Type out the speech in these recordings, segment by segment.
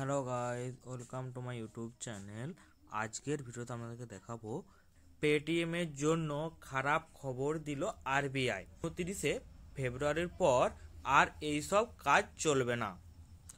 Hello guys, welcome to my YouTube channel. আজকের ভিডিওতে আপনাদেরকে দেখাবো পেটিএম এর জন্য খারাপ খবর দিল আরবিআই। 29শে ফেব্রুয়ারির পর আর এইসব কাজ চলবে না।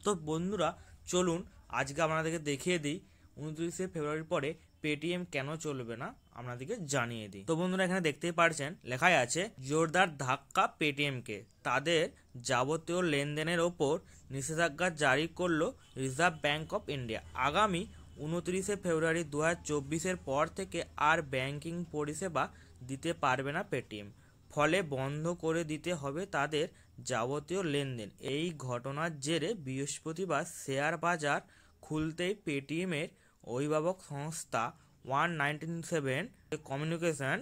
তো বন্ধুরা চলুন আজকে আপনাদেরকে দেখিয়ে দিই 29শে ফেব্রুয়ারির পরে পেটিএম কেন চলবে না, আপনাদেরকে জানিয়ে দিই। তো বন্ধুরা এখানে দেখতেই পারছেন লেখাই আছে জোরদার ধাক্কা পেটিএমকে, তাদের যাবতীয় লেনদেনের ওপর নিষেধাজ্ঞা জারি করলো রিজার্ভ ব্যাঙ্ক অফ ইন্ডিয়া। আগামী 29শে ফেব্রুয়ারি 2024-এর পর থেকে আর ব্যাংকিং পরিষেবা দিতে পারবে না পেটিএম, ফলে বন্ধ করে দিতে হবে তাদের যাবতীয় লেনদেন। এই ঘটনার জেরে বৃহস্পতিবার শেয়ার বাজার খুলতেই পেটিএমের অভিভাবক সংস্থা 197 কমিউনিকেশন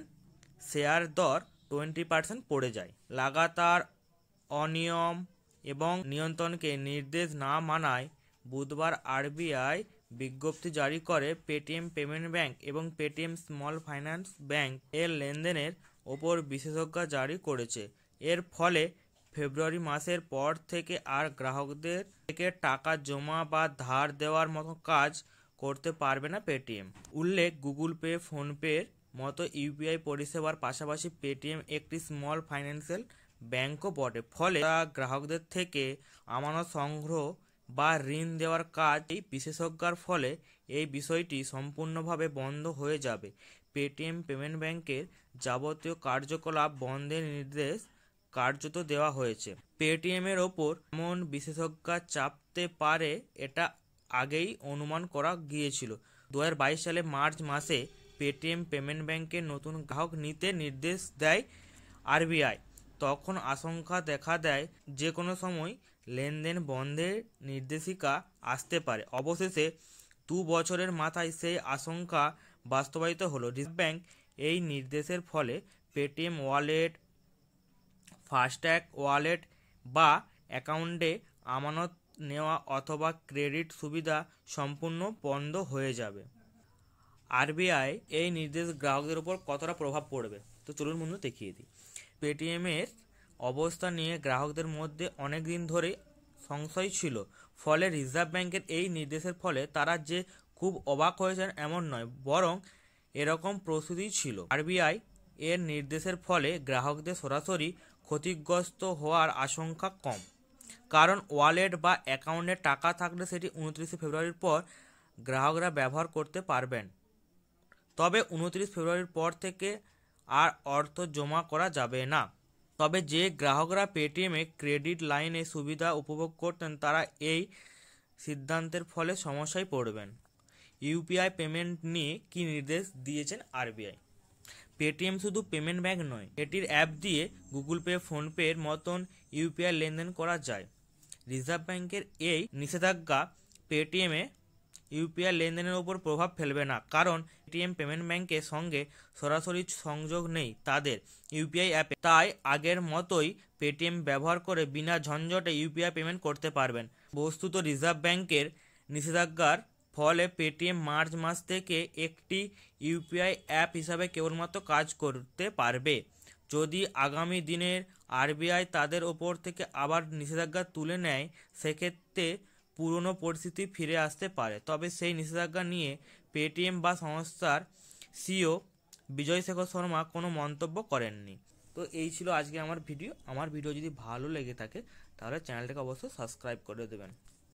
শেয়ার দর 20% পড়ে যায়। লাগাতার অনিয়ম এবং নিয়ন্ত্রণকে নির্দেশ না মানায় বুধবার আরবিআই বিজ্ঞপ্তি জারি করে পেটিএম পেমেন্ট ব্যাংক এবং পেটিএম স্মল ফাইন্যান্স ব্যাংক এর লেনদেনের ওপর নিষেধাজ্ঞা জারি করেছে। এর ফলে ফেব্রুয়ারি মাসের পর থেকে আর গ্রাহকদের থেকে টাকা জমা বা ধার দেওয়ার মতো কাজ করতে পারবে না পেটিএম। উল্লেখ, গুগল পে, ফোনপের মতো ইউপিআই পরিষেবার পাশাপাশি পেটিএম একটি স্মল ফাইন্যান্সিয়াল ব্যাংকও বটে, ফলে গ্রাহকদের থেকে আমানত সংগ্রহ বা ঋণ দেওয়ার কাজ এই বিশেষজ্ঞার ফলে এই বিষয়টি সম্পূর্ণভাবে বন্ধ হয়ে যাবে। পেটিএম পেমেন্ট ব্যাংকের যাবতীয় কার্যকলাপ বন্ধের নির্দেশ কার্যত দেওয়া হয়েছে। পেটিএম এর ওপর এমন বিশেষজ্ঞা চাপতে পারে এটা আগেই অনুমান করা গিয়েছিল। 2022 সালে মার্চ মাসে পেটিএম পেমেন্ট ব্যাংকের নতুন গ্রাহক নিতে নির্দেশ দেয় আরবিআই। তখন আশঙ্কা দেখা দেয় যে কোনো সময় লেনদেন বন্ধের নির্দেশিকা আসতে পারে। অবশেষে 2 বছরের মাথায় সেই আশঙ্কা বাস্তবায়িত হলো। রিজার্ভ ব্যাংক এই নির্দেশের ফলে পেটিএম ওয়ালেট, ফাস্ট্যাগ ওয়ালেট বা অ্যাকাউন্টে আমানত নেওয়া অথবা ক্রেডিট সুবিধা সম্পূর্ণ বন্ধ হয়ে যাবে। আরবিআই এই নির্দেশ গ্রাহকদের উপর কতটা প্রভাব পড়বে, তো চলুন বন্ধু দেখিয়ে দিই। পেটিএমের অবস্থা নিয়ে গ্রাহকদের মধ্যে অনেক দিন ধরেই সংশয় ছিল, ফলে রিজার্ভ ব্যাংকের এই নির্দেশের ফলে তারা যে খুব অবাক হয়েছেন এমন নয়, বরং এরকম প্রস্তুতি ছিল। আরবিআই এর নির্দেশের ফলে গ্রাহকদের সরাসরি ক্ষতিগ্রস্ত হওয়ার আশঙ্কা কম, কারণ ওয়ালেট বা অ্যাকাউন্টে টাকা থাকলে সেটি 29শে ফেব্রুয়ারির পর গ্রাহকরা ব্যবহার করতে পারবেন। তবে 29 ফেব্রুয়ারির পর থেকে আর অর্থ জমা করা যাবে না। তবে যে গ্রাহকরা পেটিএমে ক্রেডিট লাইনে সুবিধা উপভোগ করতেন তারা এই সিদ্ধান্তের ফলে সমস্যায় পড়বেন। ইউপিআই পেমেন্ট নিয়ে কি নির্দেশ দিয়েছেন আরবিআই? পেটিএম শুধু পেমেন্ট ব্যাংক নয়, এটির অ্যাপ দিয়ে গুগল পে, ফোনপের মতন ইউপিআই লেনদেন করা যায়। রিজার্ভ ব্যাংকের এই নিষেধাজ্ঞা পেটিএমে ইউপিআই লেনদেনের উপর প্রভাব ফেলবে না, কারণ পেটিএম পেমেন্ট ব্যাংকের সঙ্গে সরাসরি সংযোগ নেই তাদের ইউপিআই অ্যাপে। তাই আগের মতোই পেটিএম ব্যবহার করে বিনা ঝঞ্ঝটে ইউপিআই পেমেন্ট করতে পারবেন। বস্তুত রিজার্ভ ব্যাংকের নিষেধাজ্ঞার ফলে পেটিএম মার্চ মাস থেকে একটি ইউপিআই অ্যাপ হিসাবে কেবলমাত্র কাজ করতে পারবে। যদি আগামী দিনের আরবিআই তাদের ওপর থেকে আবার নিষেধাজ্ঞা তুলে নেয়, সেক্ষেত্রে পুরনো পরিস্থিতি ফিরে আসতে পারে। তবে সেই নিষেধাজ্ঞা নিয়ে পেটিএম বা সংস্থার সিইও বিজয় শেখর শর্মা কোনো মন্তব্য করেননি। তো এই ছিল আজকে আমার ভিডিও যদি ভালো লেগে থাকে তাহলে চ্যানেলটাকে অবশ্যই সাবস্ক্রাইব করে দেবেন।